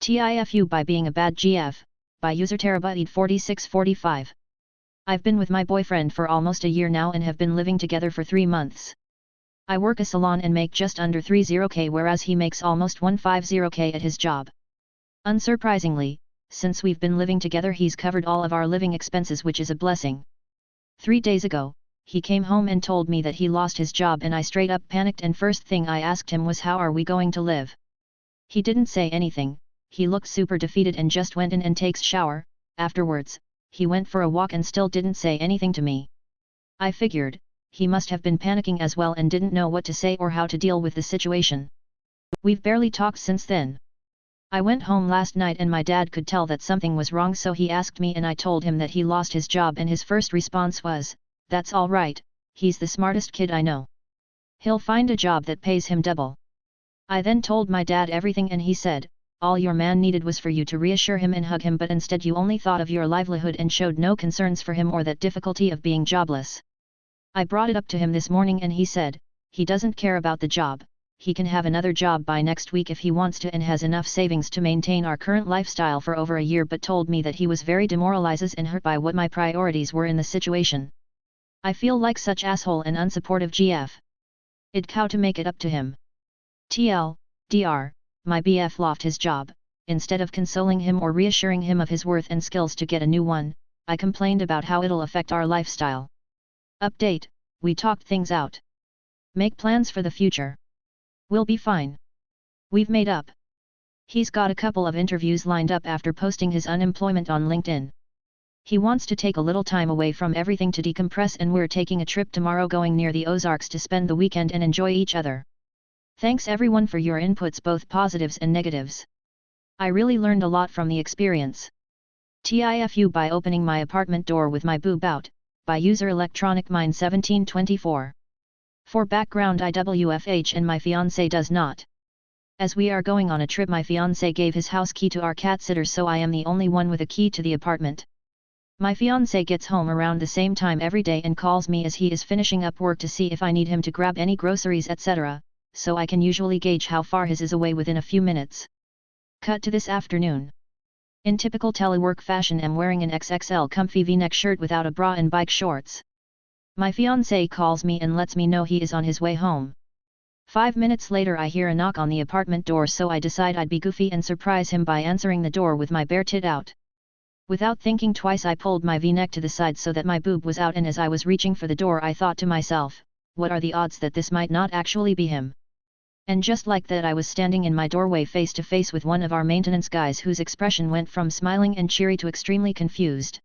TIFU by being a bad GF, by user Terabyte4645. I've been with my boyfriend for almost a year now and have been living together for 3 months. I work a salon and make just under 30k, whereas he makes almost 150k at his job. Unsurprisingly, since we've been living together, he's covered all of our living expenses, which is a blessing. 3 days ago, he came home and told me that he lost his job, and I straight up panicked, and first thing I asked him was, how are we going to live? He didn't say anything. He looked super defeated and just went in and takes shower. Afterwards, he went for a walk and still didn't say anything to me. I figured, he must have been panicking as well and didn't know what to say or how to deal with the situation. We've barely talked since then. I went home last night and my dad could tell that something was wrong, so he asked me and I told him that he lost his job, and his first response was, "That's all right, he's the smartest kid I know. He'll find a job that pays him double." I then told my dad everything and he said, "All your man needed was for you to reassure him and hug him, but instead you only thought of your livelihood and showed no concerns for him or that difficulty of being jobless." I brought it up to him this morning and he said, he doesn't care about the job, he can have another job by next week if he wants to and has enough savings to maintain our current lifestyle for over a year, but told me that he was very demoralized and hurt by what my priorities were in the situation. I feel like such asshole and unsupportive GF. I'd cow to make it up to him. TLDR, my BF lost his job. Instead of consoling him or reassuring him of his worth and skills to get a new one, I complained about how it'll affect our lifestyle. Update, we talked things out. Make plans for the future. We'll be fine. We've made up. He's got a couple of interviews lined up after posting his unemployment on LinkedIn. He wants to take a little time away from everything to decompress, and we're taking a trip tomorrow going near the Ozarks to spend the weekend and enjoy each other. Thanks everyone for your inputs, both positives and negatives. I really learned a lot from the experience. TIFU by opening my apartment door with my boob out, by user Electronic Mind 1724. For background, IWFH and my fiancé does not. As we are going on a trip, my fiancé gave his house key to our cat sitter, so I am the only one with a key to the apartment. My fiancé gets home around the same time every day and calls me as he is finishing up work to see if I need him to grab any groceries, etc., so I can usually gauge how far his is away within a few minutes. Cut to this afternoon. In typical telework fashion, I'm wearing an XXL comfy V-neck shirt without a bra and bike shorts. My fiancé calls me and lets me know he is on his way home. 5 minutes later I hear a knock on the apartment door, so I decide I'd be goofy and surprise him by answering the door with my bare tit out. Without thinking twice, I pulled my V-neck to the side so that my boob was out, and as I was reaching for the door I thought to myself, what are the odds that this might not actually be him? And just like that, I was standing in my doorway face to face with one of our maintenance guys, whose expression went from smiling and cheery to extremely confused.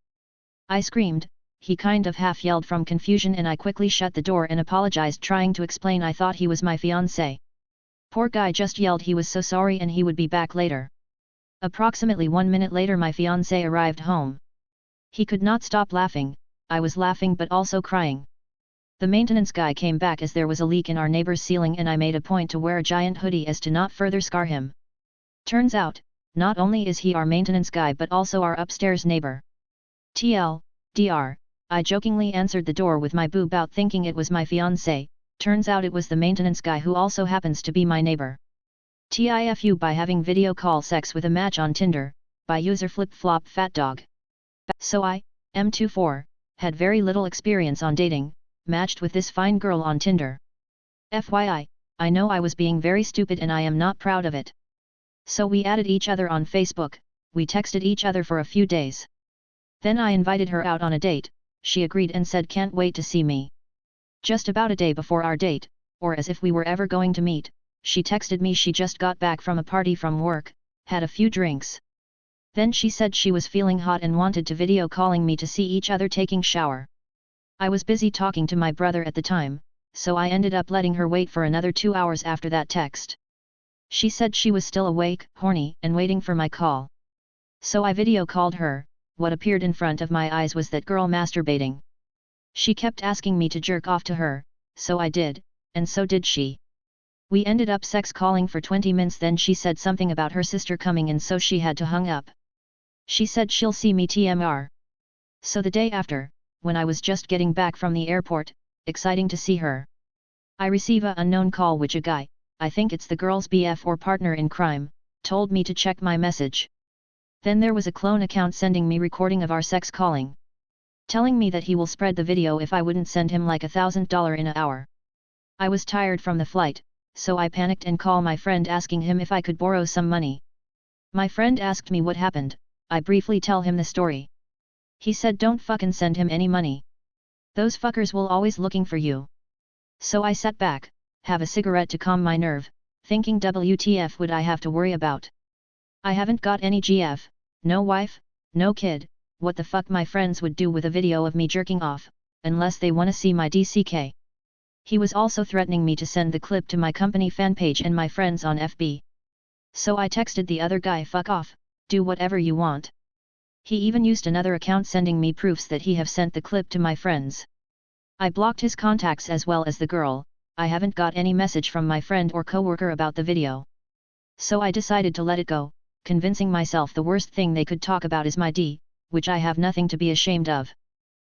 I screamed, he kind of half yelled from confusion, and I quickly shut the door and apologized, trying to explain I thought he was my fiancé. Poor guy just yelled he was so sorry and he would be back later. Approximately 1 minute later my fiancé arrived home. He could not stop laughing. I was laughing but also crying. The maintenance guy came back as there was a leak in our neighbor's ceiling, and I made a point to wear a giant hoodie as to not further scar him. Turns out, not only is he our maintenance guy but also our upstairs neighbor. TLDR, I jokingly answered the door with my boob out thinking it was my fiancé. Turns out it was the maintenance guy, who also happens to be my neighbor. TIFU by having video call sex with a match on Tinder, by user Flip Flop Fat Dog. So I, M24, had very little experience on dating, matched with this fine girl on Tinder. FYI, I know I was being very stupid and I am not proud of it. So we added each other on Facebook, we texted each other for a few days. Then I invited her out on a date, she agreed and said can't wait to see me. Just about a day before our date, or as if we were ever going to meet, she texted me she just got back from a party from work, had a few drinks. Then she said she was feeling hot and wanted to video calling me to see each other taking shower. I was busy talking to my brother at the time, so I ended up letting her wait for another 2 hours after that text. She said she was still awake, horny, and waiting for my call. So I video called her. What appeared in front of my eyes was that girl masturbating. She kept asking me to jerk off to her, so I did, and so did she. We ended up sex calling for 20 minutes, then she said something about her sister coming in, so she had to hung up. She said she'll see me TMR. So the day after, when I was just getting back from the airport, exciting to see her, I receive a unknown call which a guy, I think it's the girl's BF or partner in crime, told me to check my message. Then there was a clone account sending me recording of our sex calling, telling me that he will spread the video if I wouldn't send him like $1,000 in an hour. I was tired from the flight, so I panicked and called my friend asking him if I could borrow some money. My friend asked me what happened. I briefly tell him the story. He said don't fucking send him any money. Those fuckers will always looking for you. So I sat back, have a cigarette to calm my nerve, thinking WTF would I have to worry about? I haven't got any GF, no wife, no kid, what the fuck my friends would do with a video of me jerking off, unless they wanna see my DCK. He was also threatening me to send the clip to my company fan page and my friends on FB. So I texted the other guy fuck off, do whatever you want. He even used another account sending me proofs that he have sent the clip to my friends. I blocked his contacts as well as the girl. I haven't got any message from my friend or coworker about the video. So I decided to let it go, convincing myself the worst thing they could talk about is my D, which I have nothing to be ashamed of.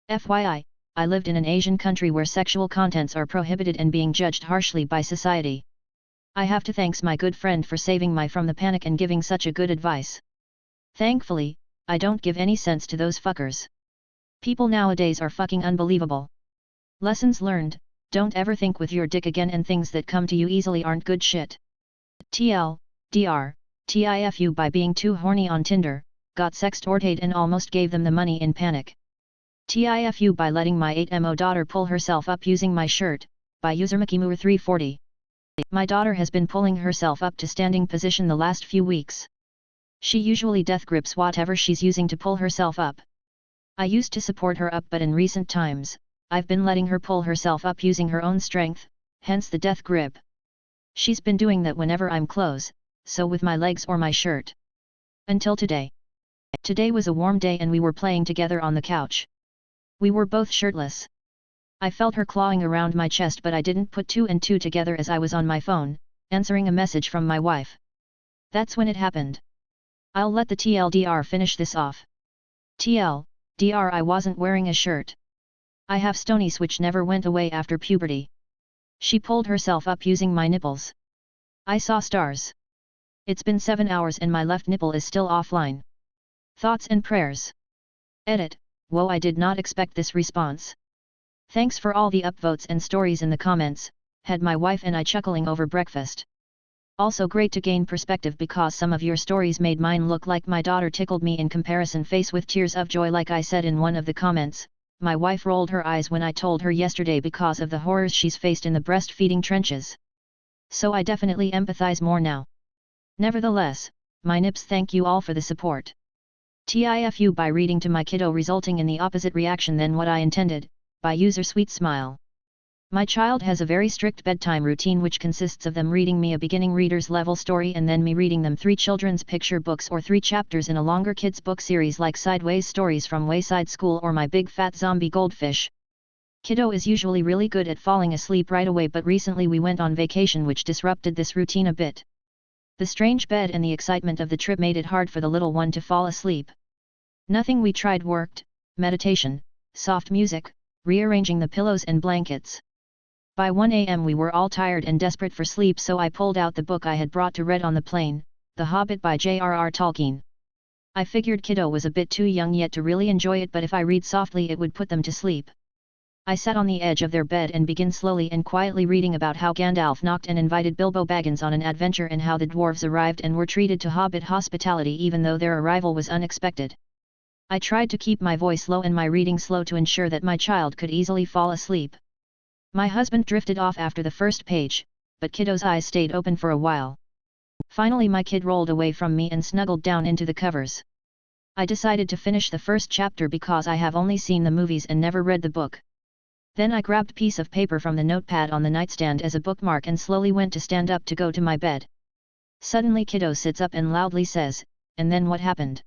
FYI, I lived in an Asian country where sexual contents are prohibited and being judged harshly by society. I have to thank my good friend for saving me from the panic and giving such a good advice. Thankfully, I don't give any sense to those fuckers. People nowadays are fucking unbelievable. Lessons learned, don't ever think with your dick again, and things that come to you easily aren't good shit. TL, DR, TIFU by being too horny on Tinder, got sextorted and almost gave them the money in panic. TIFU by letting my 8mo daughter pull herself up using my shirt, by user Makimur340. My daughter has been pulling herself up to standing position the last few weeks. She usually death grips whatever she's using to pull herself up. I used to support her up, but in recent times, I've been letting her pull herself up using her own strength, hence the death grip. She's been doing that whenever I'm close, so with my legs or my shirt. Until today. Today was a warm day and we were playing together on the couch. We were both shirtless. I felt her clawing around my chest, but I didn't put two and two together as I was on my phone, answering a message from my wife. That's when it happened. I'll let the TLDR finish this off. TLDR, I wasn't wearing a shirt. I have stonies which never went away after puberty. She pulled herself up using my nipples. I saw stars. It's been 7 hours and my left nipple is still offline. Thoughts and prayers. Edit. Whoa, I did not expect this response. Thanks for all the upvotes and stories in the comments, had my wife and I chuckling over breakfast. Also great to gain perspective because some of your stories made mine look like my daughter tickled me in comparison, face with tears of joy like I said in one of the comments. My wife rolled her eyes when I told her yesterday because of the horrors she's faced in the breastfeeding trenches. So I definitely empathize more now. Nevertheless, my nips, thank you all for the support. TIFU by reading to my kiddo resulting in the opposite reaction than what I intended, by user Sweet Smile. My child has a very strict bedtime routine which consists of them reading me a beginning reader's level story and then me reading them 3 children's picture books or 3 chapters in a longer kids book series like Sideways Stories from Wayside School or My Big Fat Zombie Goldfish. Kiddo is usually really good at falling asleep right away, but recently we went on vacation which disrupted this routine a bit. The strange bed and the excitement of the trip made it hard for the little one to fall asleep. Nothing we tried worked: meditation, soft music, rearranging the pillows and blankets. By 1 a.m. we were all tired and desperate for sleep, so I pulled out the book I had brought to read on the plane, The Hobbit by J.R.R. Tolkien. I figured kiddo was a bit too young yet to really enjoy it, but if I read softly it would put them to sleep. I sat on the edge of their bed and began slowly and quietly reading about how Gandalf knocked and invited Bilbo Baggins on an adventure and how the dwarves arrived and were treated to hobbit hospitality even though their arrival was unexpected. I tried to keep my voice low and my reading slow to ensure that my child could easily fall asleep. My husband drifted off after the first page, but kiddo's eyes stayed open for a while. Finally my kid rolled away from me and snuggled down into the covers. I decided to finish the first chapter because I have only seen the movies and never read the book. Then I grabbed a piece of paper from the notepad on the nightstand as a bookmark and slowly went to stand up to go to my bed. Suddenly kiddo sits up and loudly says, "And then what happened?"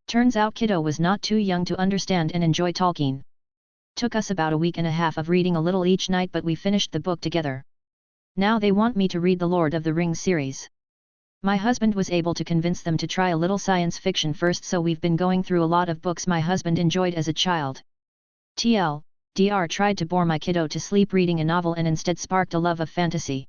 Turns out kiddo was not too young to understand and enjoy Tolkien. Took us about a week and a half of reading a little each night, but we finished the book together. Now they want me to read the Lord of the Rings series. My husband was able to convince them to try a little science fiction first, so we've been going through a lot of books my husband enjoyed as a child. TL. Dr. tried to bore my kiddo to sleep reading a novel and instead sparked a love of fantasy.